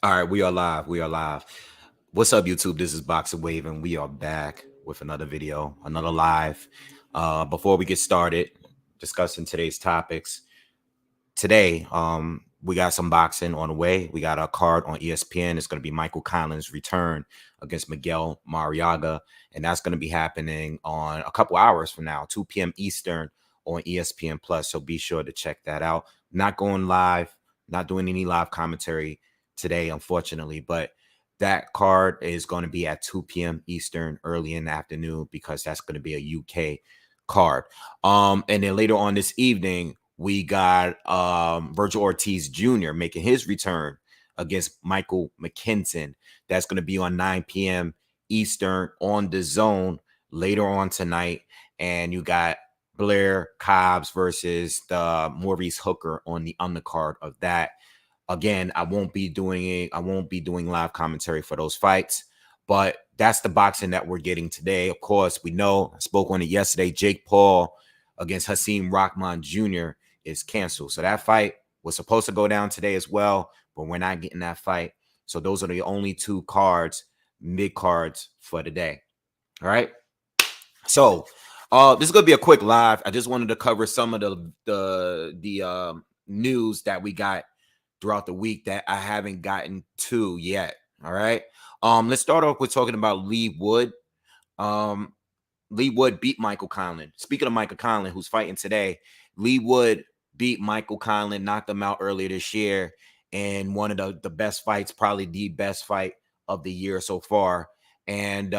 All right, we are live. We are live. What's up, YouTube? This is BoxingWave, and we are back with another video, another live. Before we get started discussing today's topics, today we got some boxing on the way. We got a card on ESPN. It's going to be Michael Collins' return against Miguel Mariaga, and that's going to be happening on a couple hours from now, 2 p.m. Eastern on ESPN Plus. So be sure to check that out. Not going live, not doing any live commentary today, unfortunately, but that card is going to be at 2 p.m. Eastern early in the afternoon because that's going to be a UK card. And then later on this evening, we got Virgil Ortiz Jr. making his return against Michael McKinson. That's going to be on 9 p.m. Eastern on the Zone later on tonight. And you got Blair Cobbs versus the Maurice Hooker on the undercard of that. Again, I won't be doing live commentary for those fights, but that's the boxing that we're getting today. Of course, we know, I spoke on it yesterday, Jake Paul against Hasim Rahman Jr. is canceled. So that fight was supposed to go down today as well, but we're not getting that fight. So those are the only two cards, mid cards for today. All right. So this is gonna be a quick live. I just wanted to cover some of the news that we got throughout the week that I haven't gotten to yet. All right. Let's start off with talking about Lee Wood. Lee Wood beat Michael Conlan. Speaking of Michael Conlan, who's fighting today, Lee Wood beat Michael Conlan, knocked him out earlier this year, and one of the best fights, probably the best fight of the year so far. And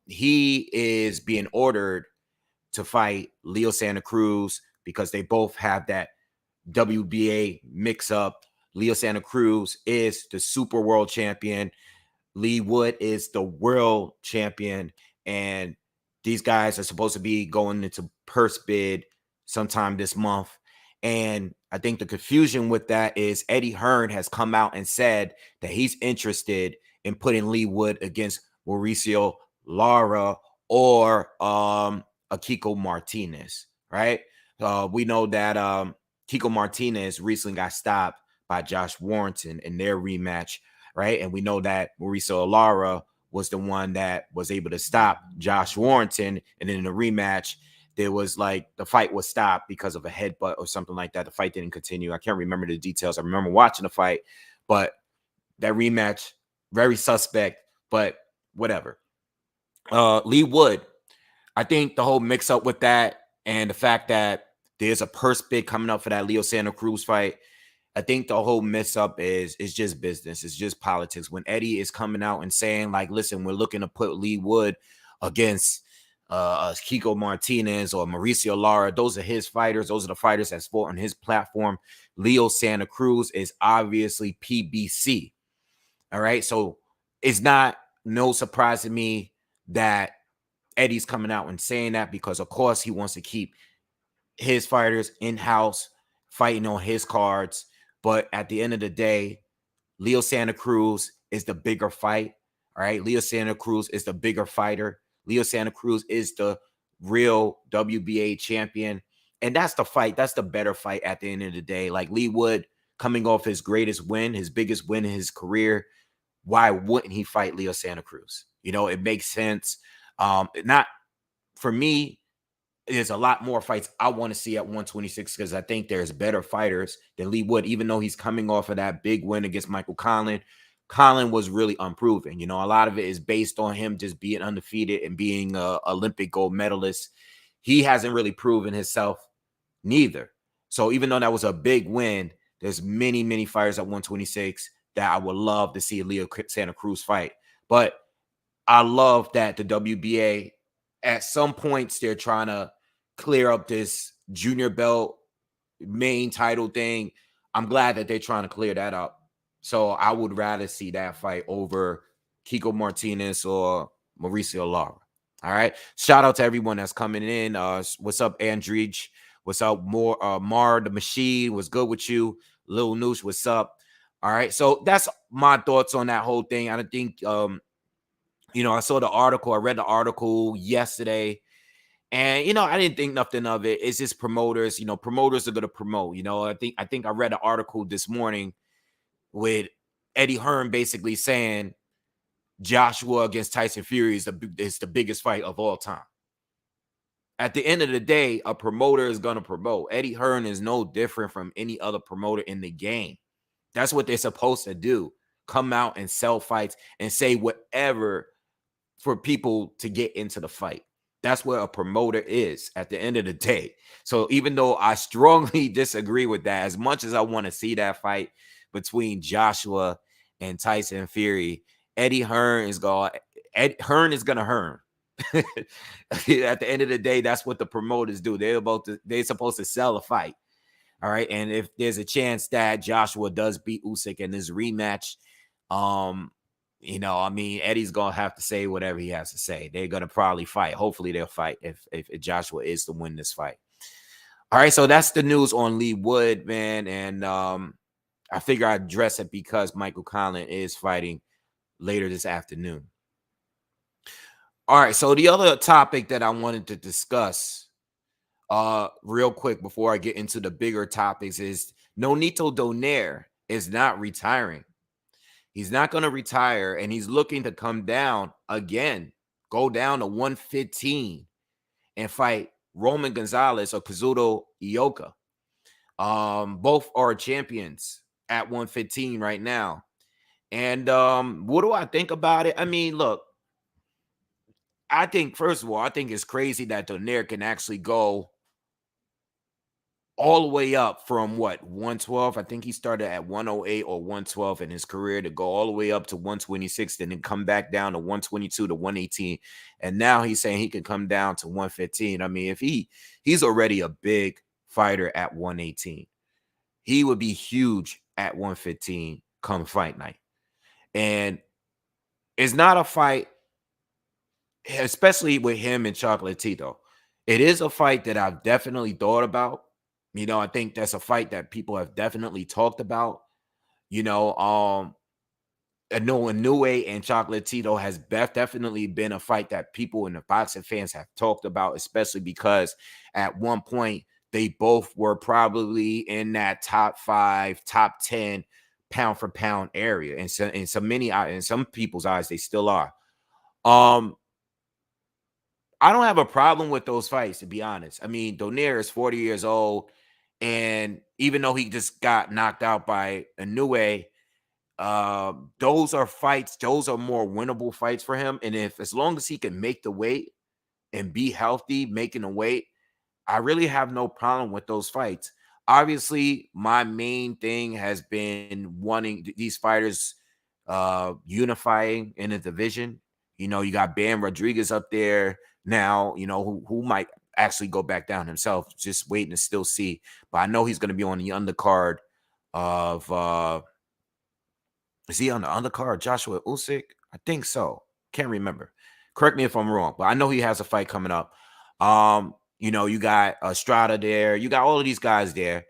he is being ordered to fight Leo Santa Cruz because they both have that WBA mix-up. Leo Santa Cruz is the super world champion. Lee Wood is the world champion. And these guys are supposed to be going into purse bid sometime this month. And I think the confusion with that is Eddie Hearn has come out and said that he's interested in putting Lee Wood against Mauricio Lara or Akiko Martinez, right? We know that Kiko Martinez recently got stopped by Josh Warrington in their rematch, right? And we know that Mauricio Lara was the one that was able to stop Josh Warrington. And then in the rematch, there was like the fight was stopped because of a headbutt or something like that. The fight didn't continue. I can't remember the details. I remember watching the fight, but that rematch, very suspect, but whatever. Lee Wood, I think the whole mix up with that and the fact that there's a purse bid coming up for that Leo Santa Cruz fight, I think the whole mess up is just business. It's just politics. When Eddie is coming out and saying, like, listen, we're looking to put Lee Wood against Kiko Martinez or Mauricio Lara, those are his fighters. Those are the fighters that's fought on his platform. Leo Santa Cruz is obviously PBC. All right. So it's not no surprise to me that Eddie's coming out and saying that because, of course, he wants to keep his fighters in-house fighting on his cards. But at the end of the day, Leo Santa Cruz is the bigger fight. All right. Leo Santa Cruz is the bigger fighter. Leo Santa Cruz is the real WBA champion. And that's the fight. That's the better fight at the end of the day. Like Lee Wood coming off his greatest win, his biggest win in his career. Why wouldn't he fight Leo Santa Cruz? You know, it makes sense. Not for me, there's a lot more fights I want to see at 126 because I think there's better fighters than Lee Wood, even though he's coming off of that big win against Michael Conlan. Conlan was really unproven. You know, a lot of it is based on him just being undefeated and being an Olympic gold medalist. He hasn't really proven himself neither. So even though that was a big win, there's many, many fighters at 126 that I would love to see Leo Santa Cruz fight. But I love that the WBA, at some points, they're trying to clear up this junior belt main title thing. I'm glad that they're trying to clear that up. So I would rather see that fight over Kiko Martinez or Mauricio Lara. All right. Shout out to everyone that's coming in. What's up, Andrich? What's up, Mar the Machine? What's good with you? Lil Noosh, what's up? All right. So that's my thoughts on that whole thing. I think I saw the article. I read the article yesterday. And I didn't think nothing of it. It's just promoters. Promoters are gonna promote. I think I read an article this morning with Eddie Hearn basically saying Joshua against Tyson Fury is the biggest fight of all time. At the end of the day, a promoter is going to promote. Eddie Hearn is no different from any other promoter in the game. That's what they're supposed to do. Come out and sell fights and say whatever for people to get into the fight. That's what a promoter is at the end of the day. So even though I strongly disagree with that, as much as I want to see that fight between Joshua and Tyson Fury, Eddie Hearn is going. Hearn is gonna Hearn. At the end of the day, that's what the promoters do. They're supposed to sell a fight. All right. And if there's a chance that Joshua does beat Usyk in this rematch, I mean, Eddie's gonna have to say whatever he has to say. They're gonna probably fight. Hopefully they'll fight if Joshua is to win this fight. All right, so that's the news on Lee Wood, man. And I figure I'd address it because Michael Conlan is fighting later this afternoon. All right, so the other topic that I wanted to discuss real quick before I get into the bigger topics is Nonito Donaire is not retiring. He's not going to retire, and he's looking to come down again, go down to 115 and fight Roman Gonzalez or Kazuto Ioka. Both are champions at 115 right now. And what do I think about it? I mean, look, I think, first of all, I think it's crazy that Donaire can actually go all the way up from 112. I think he started at 108 or 112 in his career, to go all the way up to 126 and then come back down to 122 to 118. And now he's saying he can come down to 115. I mean, if he's already a big fighter at 118, he would be huge at 115 come fight night. And it's not a fight, especially with him and Chocolatito. It is a fight that I've definitely thought about. I think that's a fight that people have definitely talked about. I know Inoue and Chocolatito has definitely been a fight that people and the boxing fans have talked about, especially because at one point they both were probably in that top 5, top 10 pound for pound area. And so in some people's eyes, they still are. I don't have a problem with those fights, to be honest. I mean, Donaire is 40 years old. And even though he just got knocked out by Inoue, those are fights. Those are more winnable fights for him. And as long as he can make the weight and be healthy, making the weight, I really have no problem with those fights. Obviously, my main thing has been wanting these fighters unifying in a division. You got Bam Rodriguez up there now, who might actually go back down himself. Just waiting to still see. But I know he's going to be on the undercard of is he on the undercard? Joshua Usyk? I think so. Can't remember. Correct me if I'm wrong, but I know he has a fight coming up. You got Estrada there. You got all of these guys there.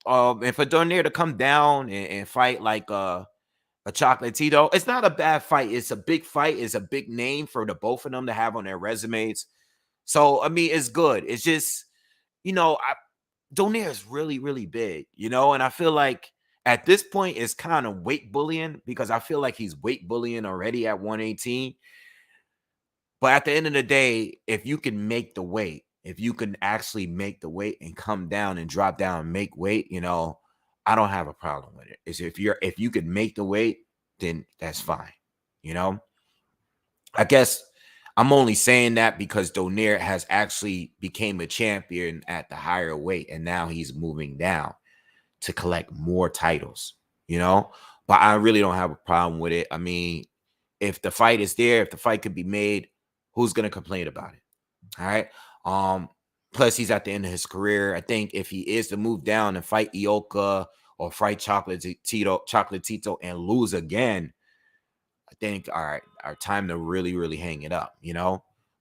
And for Donaire to come down and fight like a Chocolatito, it's not a bad fight. It's a big fight. It's a big name for the both of them to have on their resumes. So, I mean, it's good. It's just, Donaire is really, really big, and I feel like at this point it's kind of weight bullying, because I feel like he's weight bullying already at 118. But at the end of the day, if you can make the weight, if you can actually make the weight and come down and drop down and make weight, I don't have a problem with it. Is if you can make the weight, then that's fine. I guess I'm only saying that because Donaire has actually became a champion at the higher weight, and now he's moving down to collect more titles, But I really don't have a problem with it. I mean, if the fight is there, if the fight could be made, who's going to complain about it? All right. Plus, he's at the end of his career. I think if he is to move down and fight Ioka or fight Chocolatito and lose again, I think, all right, our time to really, really hang it up,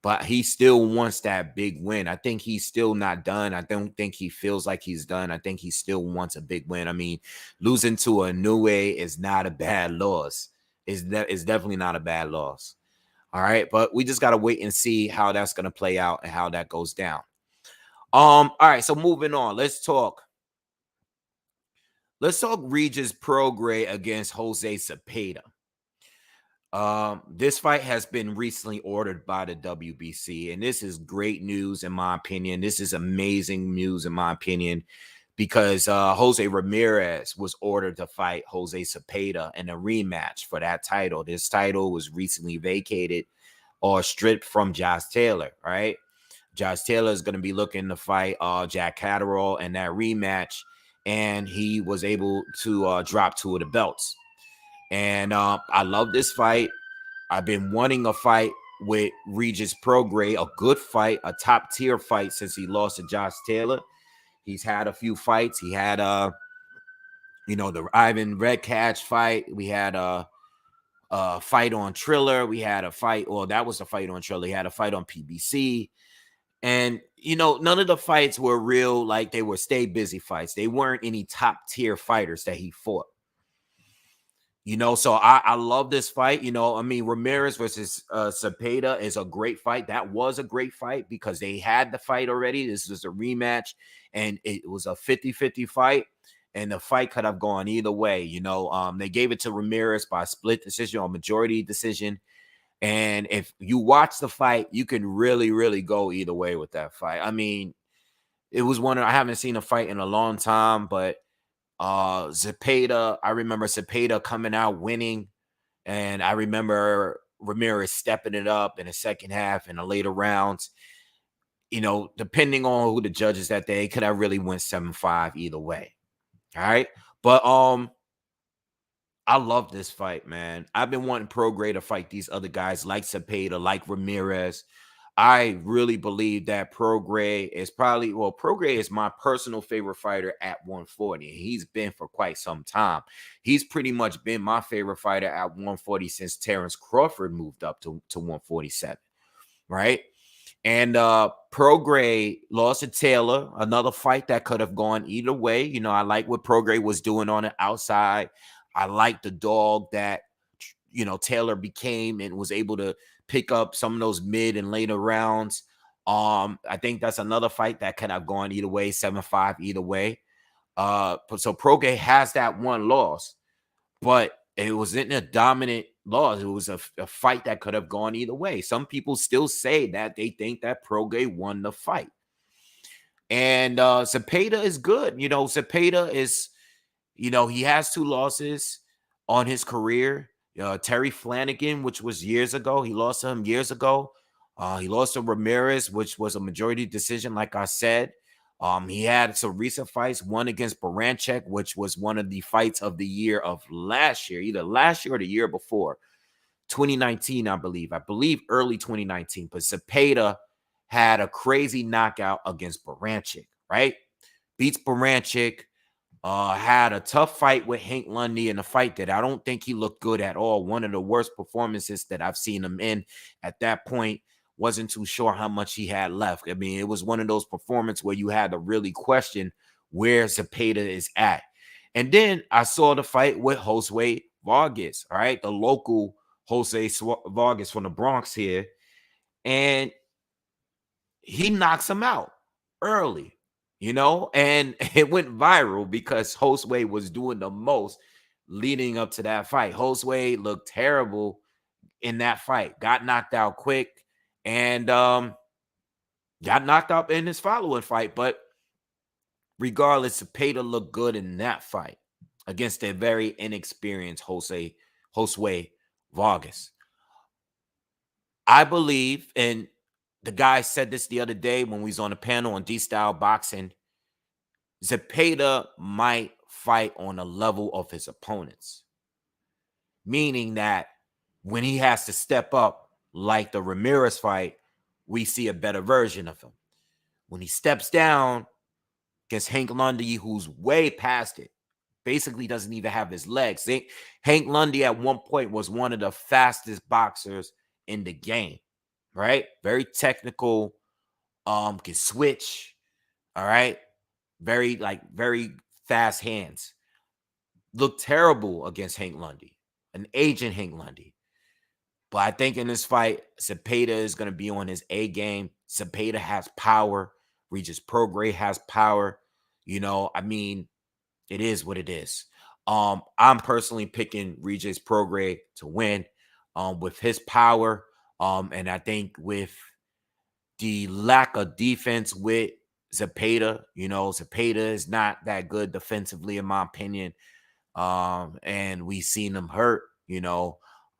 But he still wants that big win. I think he's still not done. I don't think he feels like he's done. I think he still wants a big win. I mean, losing to a Inoue is not a bad loss. It's definitely not a bad loss. All right, but we just got to wait and see how that's going to play out and how that goes down. All right, so moving on. Let's talk Let's talk Regis Prograis against Jose Zepeda. This fight has been recently ordered by the WBC, and this is great news in my opinion. This is amazing news in my opinion because Jose Ramirez was ordered to fight Jose Zepeda in a rematch for that title. This title was recently vacated or stripped from Josh Taylor, right? Josh Taylor is going to be looking to fight Jack Catterall in that rematch, and he was able to drop two of the belts. And I love this fight. I've been wanting a fight with Regis Prograis, a good fight, a top tier fight since he lost to Josh Taylor. He's had a few fights. He had the Ivan Redcatch fight. We had a fight on Triller. We had a fight, or that was a fight on Triller. He had a fight on PBC. And none of the fights were real, like they were stay busy fights. They weren't any top tier fighters that he fought. So I love this fight. Ramirez versus Zepeda is a great fight. That was a great fight because they had the fight already. This was a rematch, and it was a 50-50 fight, and the fight could have gone either way. They gave it to Ramirez by split decision or majority decision. And if you watch the fight, you can really, really go either way with that fight. I mean, it was I haven't seen a fight in a long time, but Zepeda, I remember Zepeda coming out winning, and I remember Ramirez stepping it up in the second half and the later rounds. Depending on who the judges that day, could have really went 7-5 either way. All right. But I love this fight, man. I've been wanting Prograis to fight these other guys like Zepeda, like Ramirez. I really believe that Prograis is my personal favorite fighter at 140. He's been for quite some time. He's pretty much been my favorite fighter at 140 since Terrence Crawford moved up to 147, right? And Prograis lost to Taylor, another fight that could have gone either way. I like what Prograis was doing on the outside. I like the dog that Taylor became and was able to pick up some of those mid and later rounds. I think that's another fight that could have gone either way, 7-5 either way. So Prograis has that one loss, but it wasn't a dominant loss. It was a fight that could have gone either way. Some people still say that they think that Prograis won the fight. And Zepeda is good. Zepeda is, he has 2 losses on his career. Terry Flanagan, which was years ago. He lost to him years ago. He lost to Ramirez, which was a majority decision, like I said. He had some recent fights, one against Baranchek, which was one of the fights of the year of last year, either last year or the year before, 2019, I believe. I believe early 2019. But Zepeda had a crazy knockout against Baranchek, right? Beats Baranchek. Had a tough fight with Hank Lundy in a fight that I don't think he looked good at all. One of the worst performances that I've seen him in at that point. Wasn't too sure how much he had left. I mean, it was one of those performances where you had to really question where Zepeda is at. And then I saw the fight with Jose Vargas, all right, the local Jose Vargas from the Bronx here. And he knocks him out early. And it went viral because Jose was doing the most leading up to that fight. Jose looked terrible in that fight, got knocked out quick, and got knocked out in his following fight. But regardless, Zepeda looked good in that fight against a very inexperienced Jose Vargas. I believe, and the guy said this the other day when we was on a panel on D-Style Boxing, Zepeda might fight on the level of his opponents. Meaning that when he has to step up, like the Ramirez fight, we see a better version of him. When he steps down against Hank Lundy, who's way past it, basically doesn't even have his legs. Hank Lundy at one point was one of the fastest boxers in the game, right? Very technical, can switch, all right? Very fast hands. Looked terrible against Hank Lundy, an aging Hank Lundy. But I think in this fight, Zepeda is going to be on his A game. Zepeda has power. Regis Prograis has power. It is what it is. I'm personally picking Regis Prograis to win with his power. And I think with the lack of defense with Zepeda, Zepeda is not that good defensively, in my opinion. And we seen him hurt.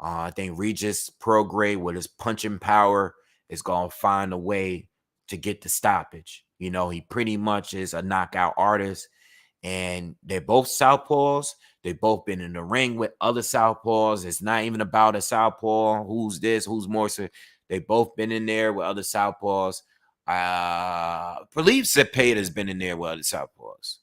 I think Regis Prograis with his punching power is gonna find a way to get the stoppage. He pretty much is a knockout artist, and they're both southpaws. They've both been in the ring with other southpaws. It's not even about a southpaw. Who's this? Who's more? So they both been in there with other southpaws. I believe Zepeda has been in there with other southpaws.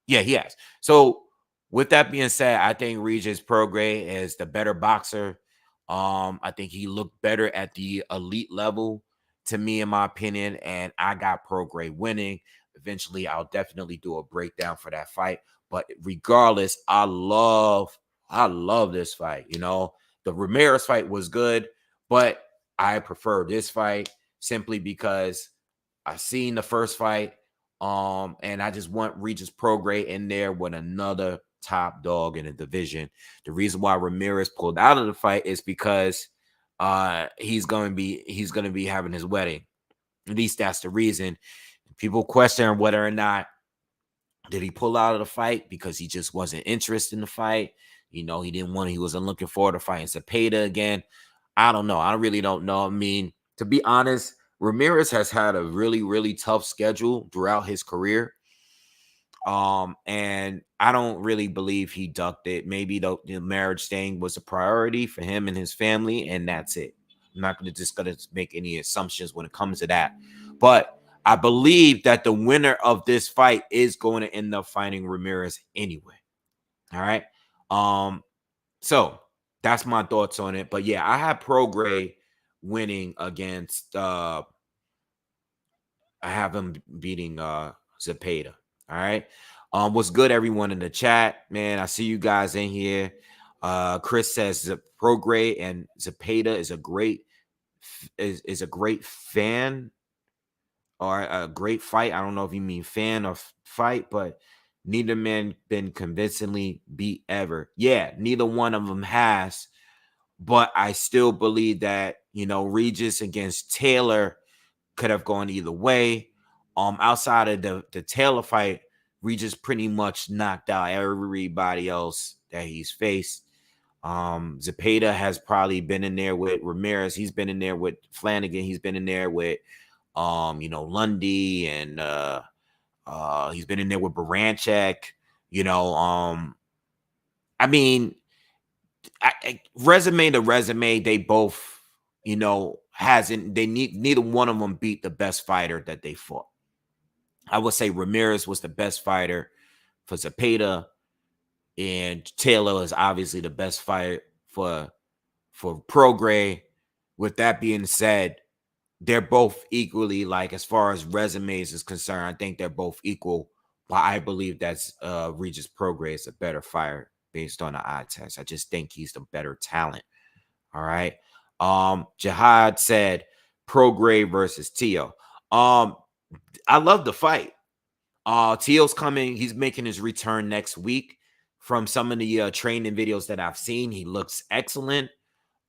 Yeah, he has. So with that being said, I think Regis Prograis is the better boxer. I think he looked better at the elite level to me, in my opinion, and I got Prograis winning. Eventually, I'll definitely do a breakdown for that fight. But regardless, I love this fight. The Ramirez fight was good, but I prefer this fight simply because I seen the first fight. And I just want Regis Prograis in there with another top dog in the division. The reason why Ramirez pulled out of the fight is because he's gonna be having his wedding. At least that's the reason. People question whether or not did he pull out of the fight because he just wasn't interested in the fight. He wasn't looking forward to fighting Zepeda again. I don't know. I really don't know. I mean, to be honest, Ramirez has had a really, really tough schedule throughout his career. And I don't really believe he ducked it. Maybe the marriage thing was a priority for him and his family, and that's it. I'm not gonna make any assumptions when it comes to that. But I believe that the winner of this fight is going to end up fighting Ramirez anyway. All right. So that's my thoughts on it. But yeah, I have Prograis winning against I have him beating Zepeda. All right. What's good, everyone in the chat? Man, I see you guys in here. Chris says Prograis and Zepeda is a great fan or a great fight. I don't know if you mean fan or fight, but neither man been convincingly beat ever. Yeah, neither one of them has. But I still believe that, Regis against Taylor could have gone either way. Outside of the Taylor fight, Regis pretty much knocked out everybody else that he's faced. Zepeda has probably been in there with Ramirez. He's been in there with Flanagan. He's been in there with Lundy, and he's been in there with Baranchek. I mean, resume to resume, they both, neither one of them beat the best fighter that they fought. I would say Ramirez was the best fighter for Zepeda, and Taylor is obviously the best fighter for Prograis. With that being said, they're both equally, like, as far as resumes is concerned, I think they're both equal. But I believe that's Regis Prograis is a better fighter based on the eye test. I just think he's the better talent. All right. Jihad said Prograis versus Tio. I love the fight. Tio's coming. He's making his return next week. From some of the training videos that I've seen, he looks excellent.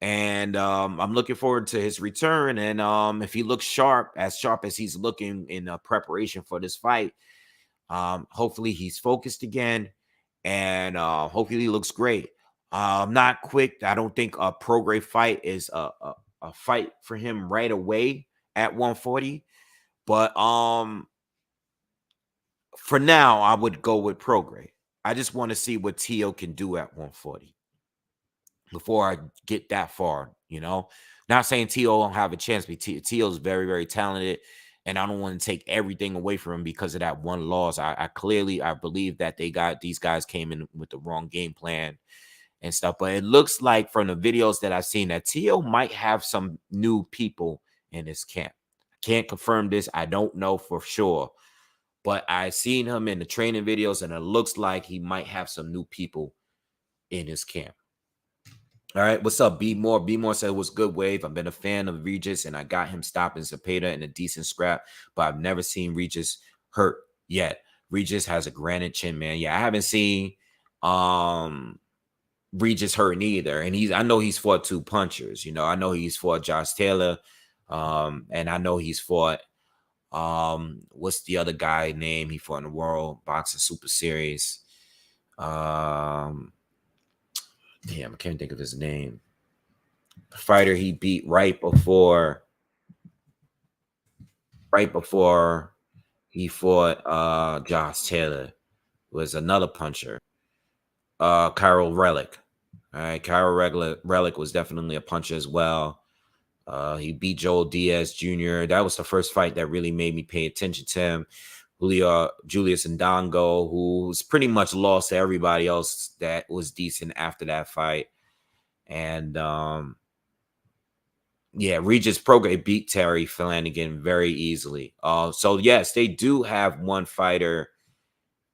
And I'm looking forward to his return. And if he looks sharp as he's looking in preparation for this fight, hopefully he's focused again. And hopefully he looks great. Not quick. I don't think a Prograis fight is a fight for him right away at 140. But for now, I would go with Prograis. I just want to see what Tio can do at 140 before I get that far, Not saying Tio don't have a chance, but Tio is very, very talented, and I don't want to take everything away from him because of that one loss. I believe that these guys came in with the wrong game plan and stuff. But it looks like from the videos that I've seen that Tio might have some new people in his camp. I can't confirm this. I don't know for sure. But I've seen him in the training videos, and it looks like he might have some new people in his camp. All right, what's up, B More? B More said, "What's good, Wave? I've been a fan of Regis, and I got him stopping Zepeda in a decent scrap, but I've never seen Regis hurt yet. Regis has a granite chin, man. Yeah, I haven't seen Regis hurt either. And I know he's fought 2 punchers. You know, I know he's fought Josh Taylor. And I know he's fought what's the other guy name he fought in the World Boxing Super Series? Damn, I can't think of his name. The fighter he beat right before he fought Josh Taylor was another puncher. Kyril Relic. All right, Relic was definitely a puncher as well. He beat Joel Diaz Jr. That was the first fight that really made me pay attention to him. Julius Ndongo, who's pretty much lost to everybody else that was decent after that fight. And yeah, Regis Prograis beat Terry Flanagan very easily. So yes, they do have one fighter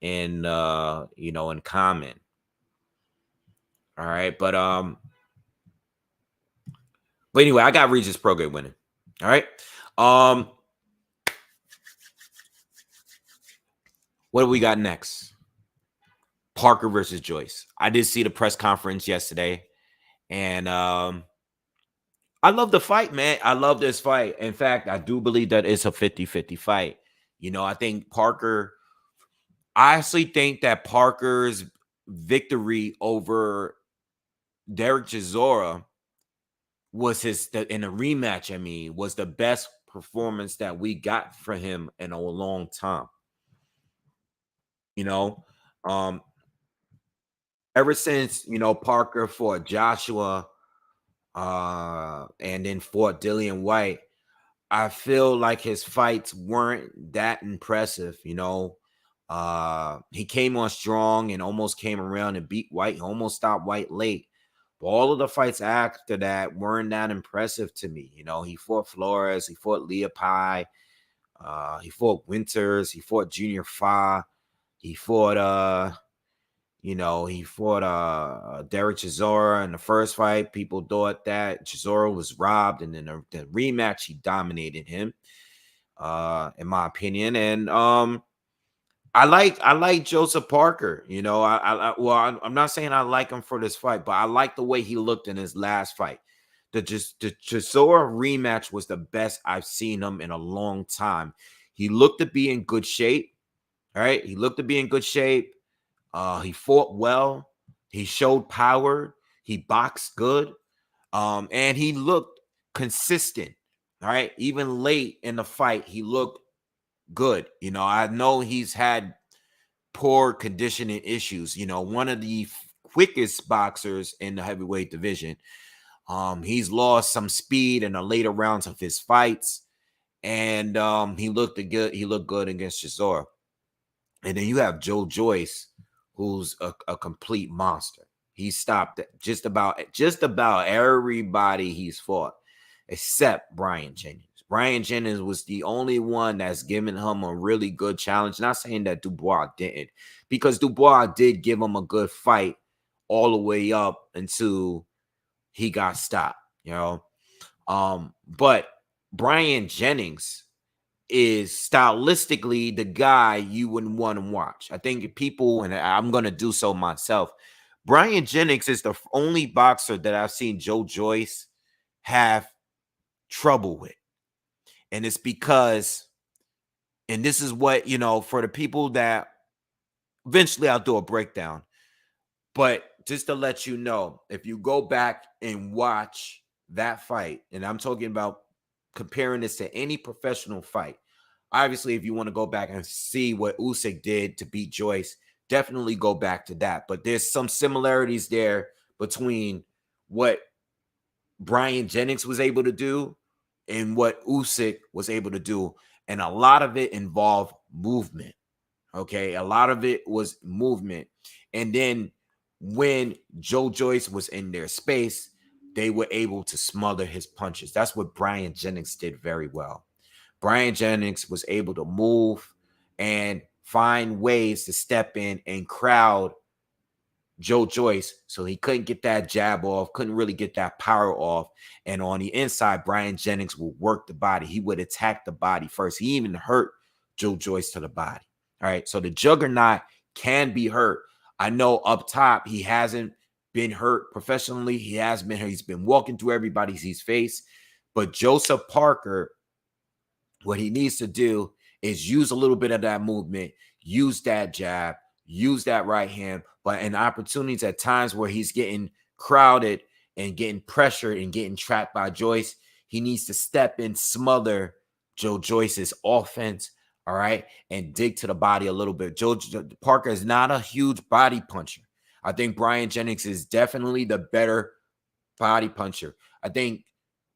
in in common. All right, but anyway, I got Regis Prograis winning. All right. What do we got next? Parker versus Joyce. I did see the press conference yesterday, and I love the fight, man. I love this fight. In fact, I do believe that it's a 50-50 fight. You know, I honestly think that Parker's victory over Derek Chisora was in a rematch, was the best performance that we got for him in a long time. You know, ever since, Parker fought Joshua and then fought Dillian White, I feel like his fights weren't that impressive. He came on strong and almost came around and beat White. He almost stopped White late. But all of the fights after that weren't that impressive to me. He fought Flores, he fought Leopai, he fought Winters, he fought Junior Fa, he fought Derek Chisora in the first fight. People thought that Chisora was robbed, and then the rematch he dominated him, in my opinion. And I like Joseph Parker. I'm not saying I like him for this fight, but I like the way he looked in his last fight. The Chisora rematch was the best I've seen him in a long time. He looked to be in good shape. All right, he looked to be in good shape. He fought well. He showed power. He boxed good. And he looked consistent. All right. Even late in the fight, he looked good. I know he's had poor conditioning issues. One of the quickest boxers in the heavyweight division. He's lost some speed in the later rounds of his fights. And he looked good. He looked good against Chisora. And then you have Joe Joyce, who's a complete monster. He stopped just about everybody he's fought, except Brian Jennings. Brian Jennings was the only one that's given him a really good challenge. Not saying that Dubois didn't, because Dubois did give him a good fight all the way up until he got stopped, But Brian Jennings is stylistically the guy you wouldn't want to watch. I think people, and I'm going to do so myself, Brian Jennings is the only boxer that I've seen Joe Joyce have trouble with. And it's because, and this is what, for the people that eventually I'll do a breakdown, but just to let you know, if you go back and watch that fight, and I'm talking about comparing this to any professional fight. Obviously, if you want to go back and see what Usyk did to beat Joyce, definitely go back to that. But there's some similarities there between what Brian Jennings was able to do and what Usyk was able to do. And a lot of it involved movement. Okay, a lot of it was movement. And then when Joe Joyce was in their space, they were able to smother his punches. That's what Brian Jennings did very well. Brian Jennings was able to move and find ways to step in and crowd Joe Joyce, so he couldn't get that jab off, couldn't really get that power off. And on the inside, Brian Jennings would work the body. He would attack the body first. He even hurt Joe Joyce to the body. All right. So the juggernaut can be hurt. I know up top he hasn't been hurt professionally. He has been hurt. He's been walking through everybody he's faced. But Joseph Parker, what he needs to do is use a little bit of that movement, use that jab, use that right hand, but in opportunities at times where he's getting crowded and getting pressured and getting trapped by Joyce, he needs to step in, smother Joyce's offense, all right, and dig to the body a little bit. Joe Parker is not a huge body puncher. I think Brian Jennings is definitely the better body puncher. I think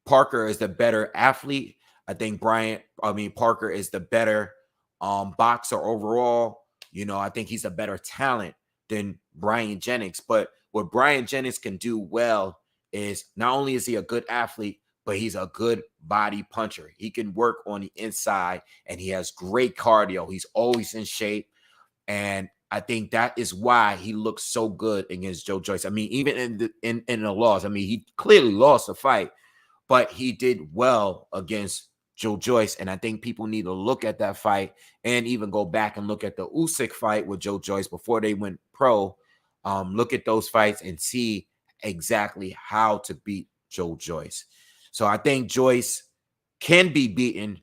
Parker is the better athlete. I think Parker is the better boxer overall. You know, I think he's a better talent than Brian Jennings. But what Brian Jennings can do well is not only is he a good athlete, but he's a good body puncher. He can work on the inside and he has great cardio. He's always in shape. And I think that is why he looks so good against Joe Joyce. I mean, even in the loss, I mean, he clearly lost the fight, but he did well against Joe Joyce. And I think people need to look at that fight and even go back and look at the Usyk fight with Joe Joyce before they went pro. Look at those fights and see exactly how to beat Joe Joyce. So I think Joyce can be beaten.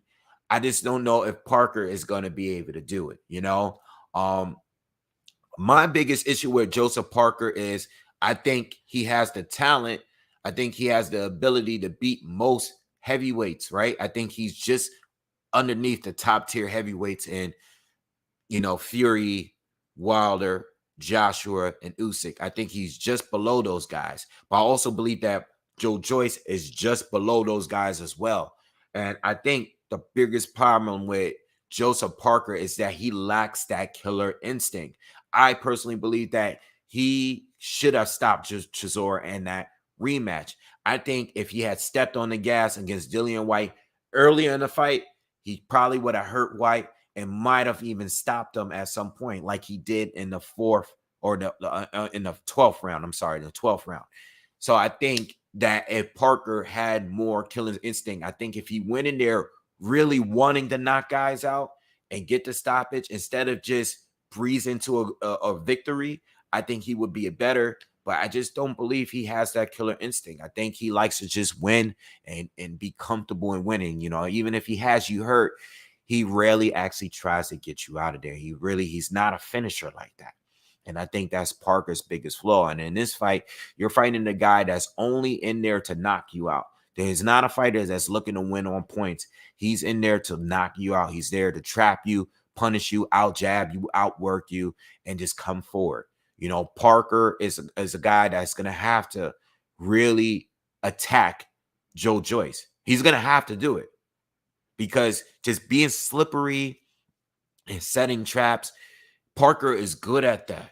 I just don't know if Parker is going to be able to do it, you know? My biggest issue with Joseph Parker is I think he has the talent. I think he has the ability to beat most heavyweights, right? I think he's just underneath the top tier heavyweights in, you know, Fury, Wilder, Joshua, and Usyk. I think he's just below those guys. But I also believe that Joe Joyce is just below those guys as well. And I think the biggest problem with Joseph Parker is that he lacks that killer instinct. I personally believe that he should have stopped Chisora in that rematch. I think if he had stepped on the gas against Dillian White earlier in the fight, he probably would have hurt White and might have even stopped him at some point, like he did in the fourth or in the 12th round. I'm sorry, the 12th round. So I think that if Parker had more killing instinct, I think if he went in there really wanting to knock guys out and get the stoppage instead of just breeze into a victory, I think he would be a better. But I just don't believe he has that killer instinct. I think he likes to just win and be comfortable in winning. You know, even if he has you hurt, he rarely actually tries to get you out of there. He's not a finisher like that. And I think that's Parker's biggest flaw. And in this fight, you're fighting a guy that's only in there to knock you out. There's not a fighter that's looking to win on points. He's in there to knock you out. He's there to trap you, punish you, out jab you, outwork you, and just come forward. You know, Parker is a guy that's going to have to really attack Joe Joyce. He's going to have to do it because just being slippery and setting traps, Parker is good at that.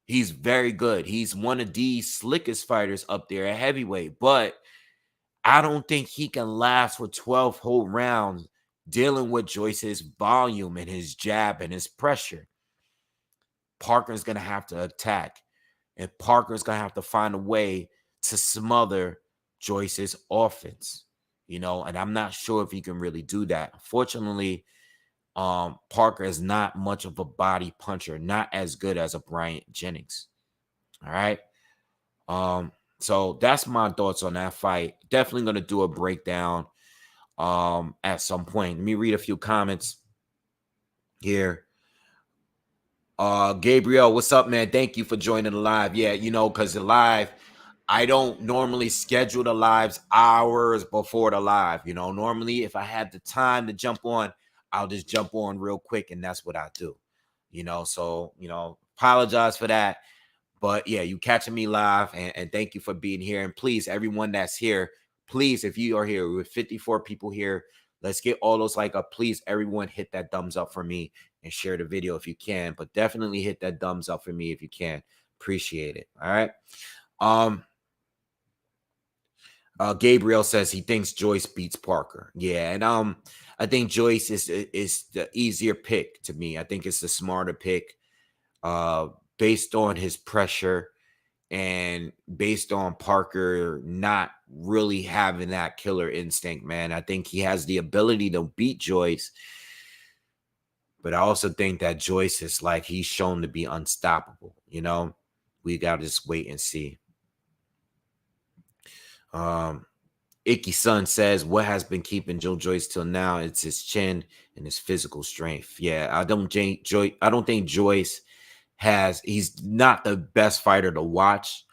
He's very good. He's one of the slickest fighters up there at heavyweight, but I don't think he can last for 12 whole rounds dealing with Joyce's volume and his jab and his pressure. Parker's going to have to attack, and Parker's going to have to find a way to smother Joyce's offense, you know, and I'm not sure if he can really do that. Unfortunately, Parker is not much of a body puncher, not as good as a Brian Jennings. All right. So that's my thoughts on that fight. Definitely going to do a breakdown at some point. Let me read a few comments here. Gabriel, what's up, man? Thank you for joining the live. Yeah, you know, because the live, I don't normally schedule the lives hours before the live. You know, normally if I had the time to jump on, I'll just jump on real quick, and that's what I do. You know, so, you know, apologize for that. But yeah, you catching me live, and thank you for being here. And please, everyone that's here, please, if you are here, with 54 people here, let's get all those like up. Please, everyone, hit that thumbs up for me and share the video if you can. But definitely hit that thumbs up for me if you can. Appreciate it. All right. Gabriel says he thinks Joyce beats Parker. Yeah, and I think Joyce is the easier pick to me. I think it's the smarter pick. Based on his pressure and based on Parker not really having that killer instinct, man. I think he has the ability to beat Joyce, But I also think that Joyce is like he's shown to be unstoppable. We gotta just wait and see. Icky Sun says, what has been keeping Joe Joyce till now? It's his chin and his physical strength. Yeah, I don't think Joyce he's not the best fighter to watch.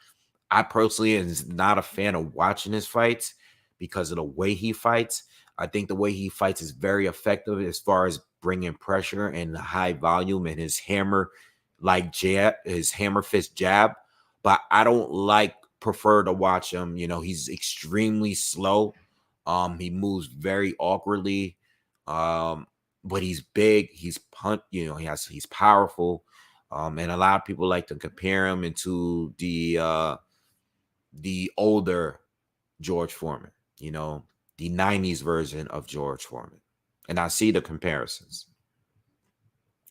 I personally is not a fan of watching his fights because of the way he fights. I think the way he fights is very effective as far as bringing pressure and the high volume and his hammer jab, his hammer fist jab. But I don't prefer to watch him. He's extremely slow. He moves very awkwardly. But he's big. He's he's powerful. And a lot of people like to compare him into the older George Foreman, the 90s version of George Foreman. And I see the comparisons.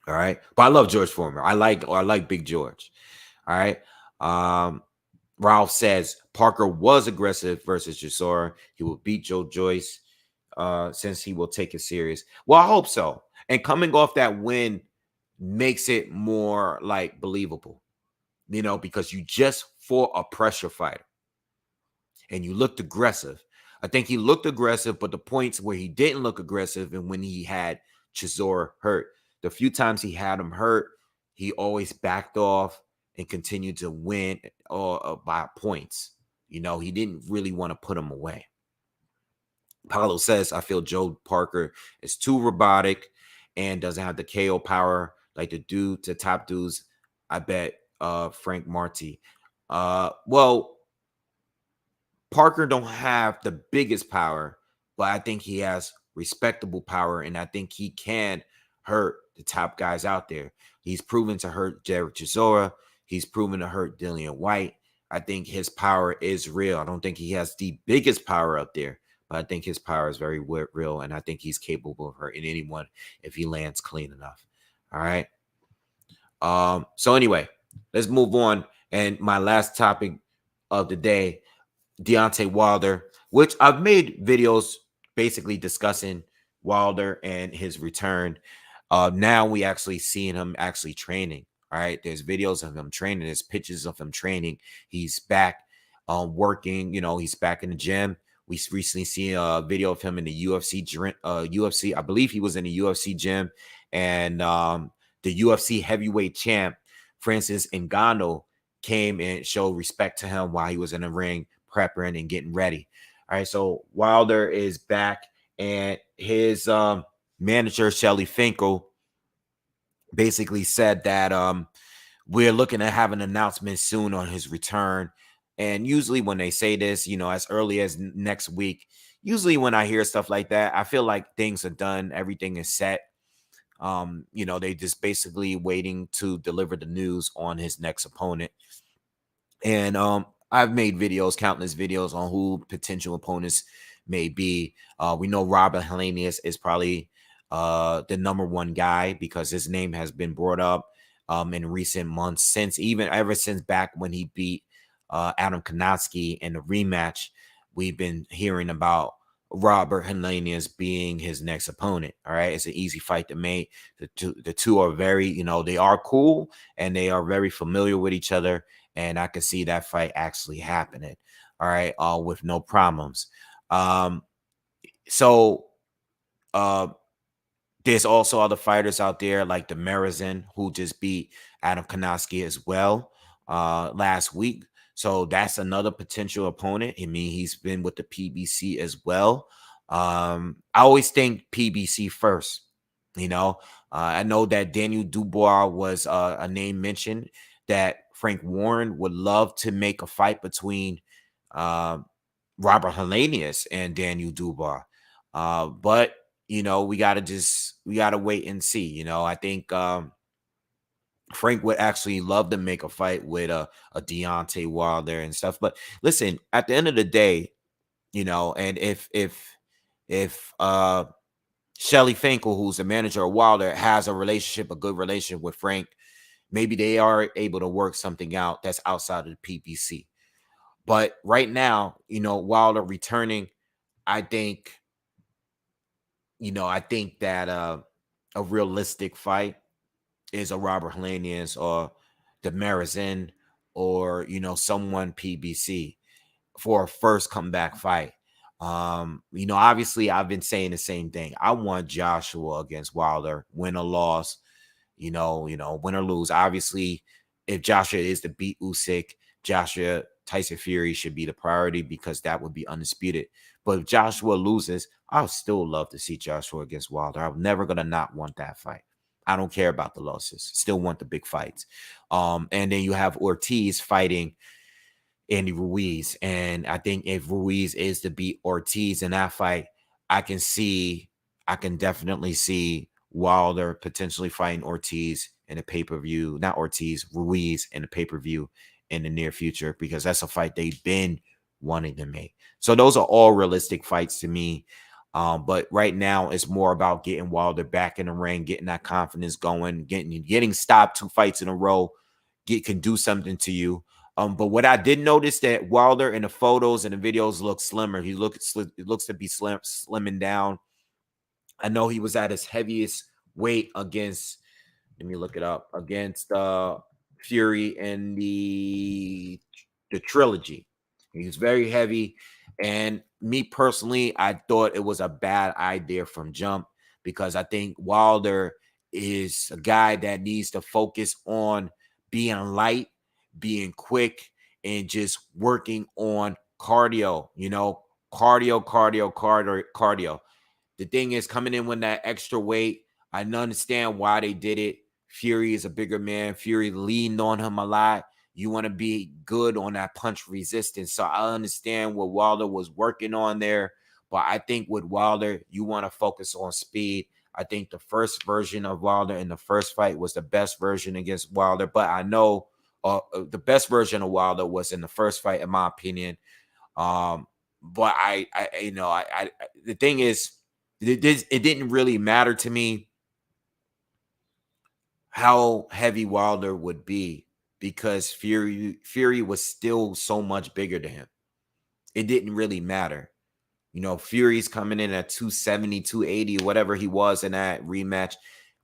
All right. But I love George Foreman. I like Big George. All right. Ralph says Parker was aggressive versus Chisora. He will beat Joe Joyce since he will take it serious. Well, I hope so. And coming off that win makes it more believable, because you just fought a pressure fighter and you looked aggressive. I think he looked aggressive, but the points where he didn't look aggressive and when he had Chisora hurt, the few times he had him hurt, he always backed off and continued to win by points. He didn't really want to put him away. Paulo says, I feel Joe Parker is too robotic and doesn't have the KO power like the top dudes. I bet Frank Marty. Well, Parker don't have the biggest power, but I think he has respectable power, and I think he can hurt the top guys out there. He's proven to hurt Jared Chisora. He's proven to hurt Dillian White. I think his power is real. I don't think he has the biggest power up there, but I think his power is very real, and I think he's capable of hurting anyone if he lands clean enough. All right. So anyway, let's move on. And my last topic of the day, Deontay Wilder, which I've made videos basically discussing Wilder and his return. Now we actually seeing him actually training. All right, there's videos of him training. There's pictures of him training. He's back working. He's back in the gym. We recently see a video of him in the UFC. I believe he was in the UFC gym, and the UFC heavyweight champ Francis Ngannou came and showed respect to him while he was in the ring, prepping and getting ready. All right, so Wilder is back, and his manager Shelly Finkel basically said that we're looking to have an announcement soon on his return. And usually when they say this, as early as next week, usually when I hear stuff like that, I feel like things are done, everything is set. They just basically waiting to deliver the news on his next opponent. And I've made countless videos on who potential opponents may be. We know Robert Helenius is probably the number one guy because his name has been brought up in recent months, ever since back when he beat Adam Konoski in the rematch. We've been hearing about Robert Helenius being his next opponent. All right, it's an easy fight to make. The two are very, they are cool and they are very familiar with each other. And I can see that fight actually happening. All right, with no problems. So there's also other fighters out there like the Marizin who just beat Adam Konoski as well last week. So that's another potential opponent. I mean, he's been with the PBC as well. I always think PBC first. I know that Daniel Dubois was a name mentioned that Frank Warren would love to make a fight between Robert Helenius and Daniel Dubois. But we gotta wait and see. I think Frank would actually love to make a fight with a Deontay Wilder and stuff. But listen, at the end of the day, and if Shelly Finkel, who's the manager of Wilder, has a good relationship with Frank, maybe they are able to work something out that's outside of the PPC. But right now, Wilder returning, I think that a realistic fight is a Robert Helenius or the Marizin or, someone PBC for a first comeback fight. Obviously I've been saying the same thing. I want Joshua against Wilder, win or loss, win or lose. Obviously, if Joshua is to beat Usyk, Joshua Tyson Fury should be the priority because that would be undisputed. But if Joshua loses, I'll still love to see Joshua against Wilder. I'm never gonna not want that fight. I don't care about the losses. Still want the big fights. And then you have Ortiz fighting Andy Ruiz. And I think if Ruiz is to beat Ortiz in that fight, I can definitely see Wilder potentially fighting Ortiz in a pay-per-view, not Ortiz, Ruiz in a pay-per-view in the near future, because that's a fight they've been wanting to make. So those are all realistic fights to me. But right now it's more about getting Wilder back in the ring, getting that confidence going, getting stopped 2 fights in a row, can do something to you. But what I did notice that Wilder in the photos and the videos looks slimmer. It looks to be slimming down. I know he was at his heaviest weight against, let me look it up, against Fury in the trilogy. He was very heavy. And me personally, I thought it was a bad idea from jump, because I think Wilder is a guy that needs to focus on being light, being quick, and just working on cardio, cardio. The thing is, coming in with that extra weight, I understand why they did it. Fury is a bigger man. Fury leaned on him a lot. You want to be good on that punch resistance. So I understand what Wilder was working on there. But I think with Wilder, you want to focus on speed. I think the first version of Wilder in the first fight was the best version against Wilder. But I know the best version of Wilder was in the first fight, in my opinion. But the thing is, it didn't really matter to me how heavy Wilder would be, because Fury was still so much bigger than him. It didn't really matter. Fury's coming in at 270, 280, whatever he was in that rematch.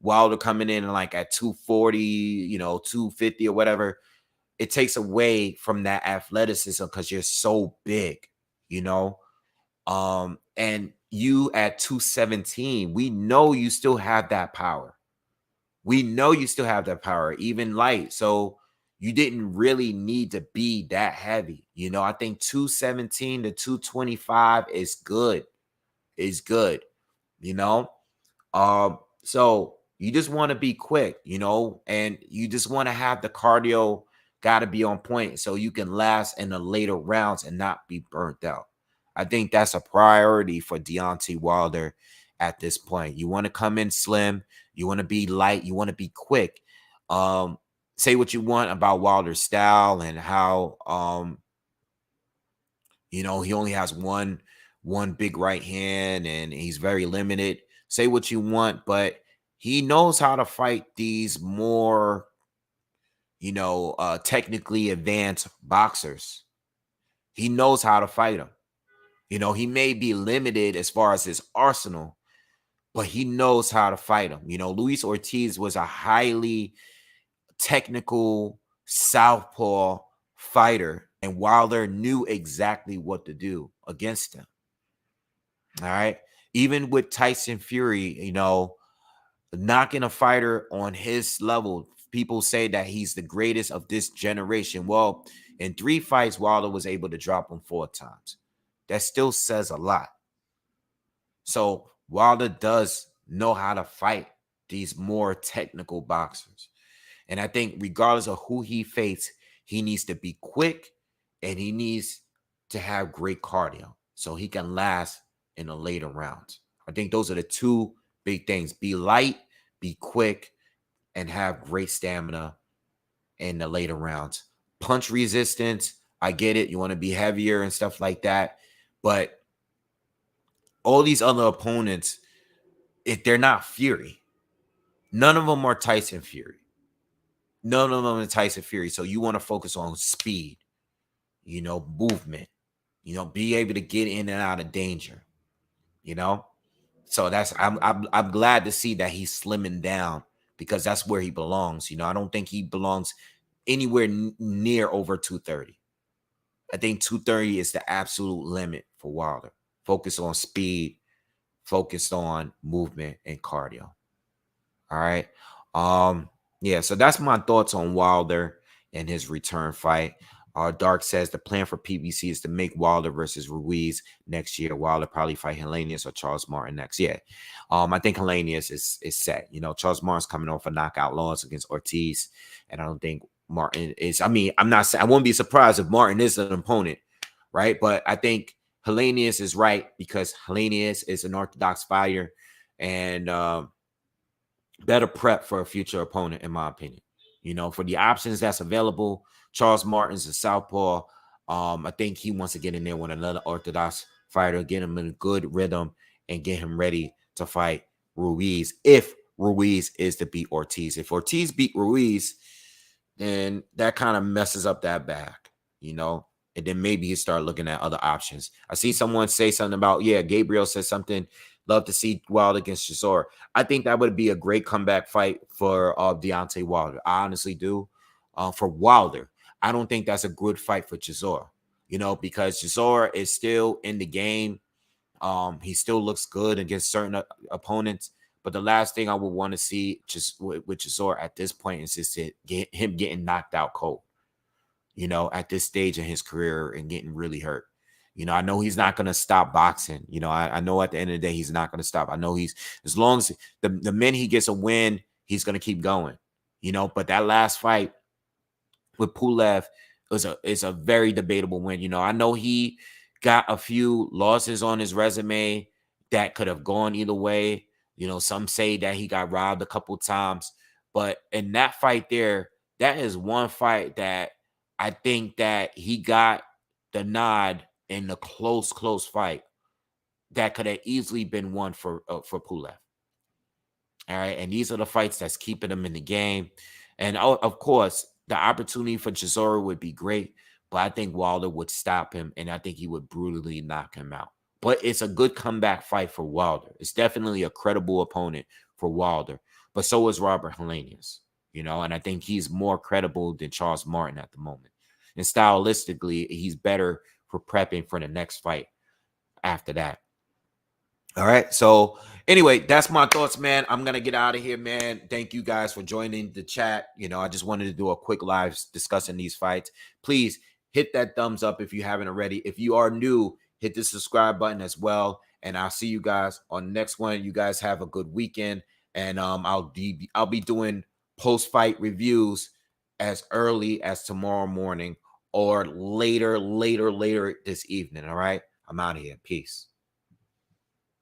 Wilder coming in like at 240, 250 or whatever. It takes away from that athleticism because you're so big, you know? And you at 217, we know you still have that power. We know you still have that power, even light. So you didn't really need to be that heavy. I think 217 to 225 is good. Is good, you know? So you just want to be quick, and you just want to have the cardio got to be on point so you can last in the later rounds and not be burnt out. I think that's a priority for Deontay Wilder at this point. You want to come in slim, you want to be light, you want to be quick. Say what you want about Wilder's style and how he only has one big right hand and he's very limited. Say what you want, but he knows how to fight these more, technically advanced boxers. He knows how to fight them. He may be limited as far as his arsenal, but he knows how to fight them. Luis Ortiz was a highly technical southpaw fighter, and Wilder knew exactly what to do against him. All right. Even with Tyson Fury, knocking a fighter on his level, people say that he's the greatest of this generation. Well, in 3 fights, Wilder was able to drop him 4 times. That still says a lot. So Wilder does know how to fight these more technical boxers. And I think regardless of who he faces, he needs to be quick and he needs to have great cardio so he can last in the later rounds. I think those are the 2 big things. Be light, be quick, and have great stamina in the later rounds. Punch resistance, I get it. You want to be heavier and stuff like that. But all these other opponents, if they're not Fury, none of them are Tyson Fury. None of them are Tyson Fury. So you want to focus on speed, movement, be able to get in and out of danger, So I'm glad to see that he's slimming down because that's where he belongs. I don't think he belongs anywhere near over 230. I think 230 is the absolute limit for Wilder. Focus on speed, focused on movement and cardio. All right. Yeah, so that's my thoughts on Wilder and his return fight. Dark says the plan for PBC is to make Wilder versus Ruiz next year. Wilder probably fight Helenius or Charles Martin next. Yeah. I think Helenius is set. Charles Martin's coming off a knockout loss against Ortiz. And I don't think Martin is. I mean, I'm not saying I won't be surprised if Martin is an opponent, right? But I think Helenius is right because Helenius is an orthodox fighter. And better prep for a future opponent, in my opinion. For the options that's available, Charles Martin's a southpaw. I think he wants to get in there with another orthodox fighter, get him in a good rhythm, and get him ready to fight Ruiz. If Ruiz is to beat Ortiz, if Ortiz beat Ruiz, then that kind of messes up that back, and then maybe you start looking at other options. I see someone say something about, Gabriel said something. Love to see Wilder against Chisora. I think that would be a great comeback fight for Deontay Wilder. I honestly do. For Wilder, I don't think that's a good fight for Chisora, because Chisora is still in the game. He still looks good against certain opponents. But the last thing I would want to see just with Chisora at this point is just him getting knocked out cold, at this stage in his career and getting really hurt. I know he's not going to stop boxing. I know at the end of the day, he's not going to stop. I know as long as the minute he gets a win, he's going to keep going, but that last fight with Pulev is a very debatable win. I know he got a few losses on his resume that could have gone either way. Some say that he got robbed a couple times, but in that fight there, that is one fight that I think that he got the nod in the close fight that could have easily been won for Pulev. All right, and these are the fights that's keeping him in the game. And of course, the opportunity for Chisora would be great, but I think Wilder would stop him, and I think he would brutally knock him out. But it's a good comeback fight for Wilder. It's definitely a credible opponent for Wilder, but so is Robert Helenius, and I think he's more credible than Charles Martin at the moment. And stylistically, he's better for prepping for the next fight after that. All right. So anyway, that's my thoughts, man. I'm going to get out of here, man. Thank you guys for joining the chat. I just wanted to do a quick live discussing these fights. Please hit that thumbs up if you haven't already. If you are new, hit the subscribe button as well. And I'll see you guys on the next one. You guys have a good weekend. And I'll be doing post-fight reviews as early as tomorrow morning or later this evening. All right. I'm out of here. Peace.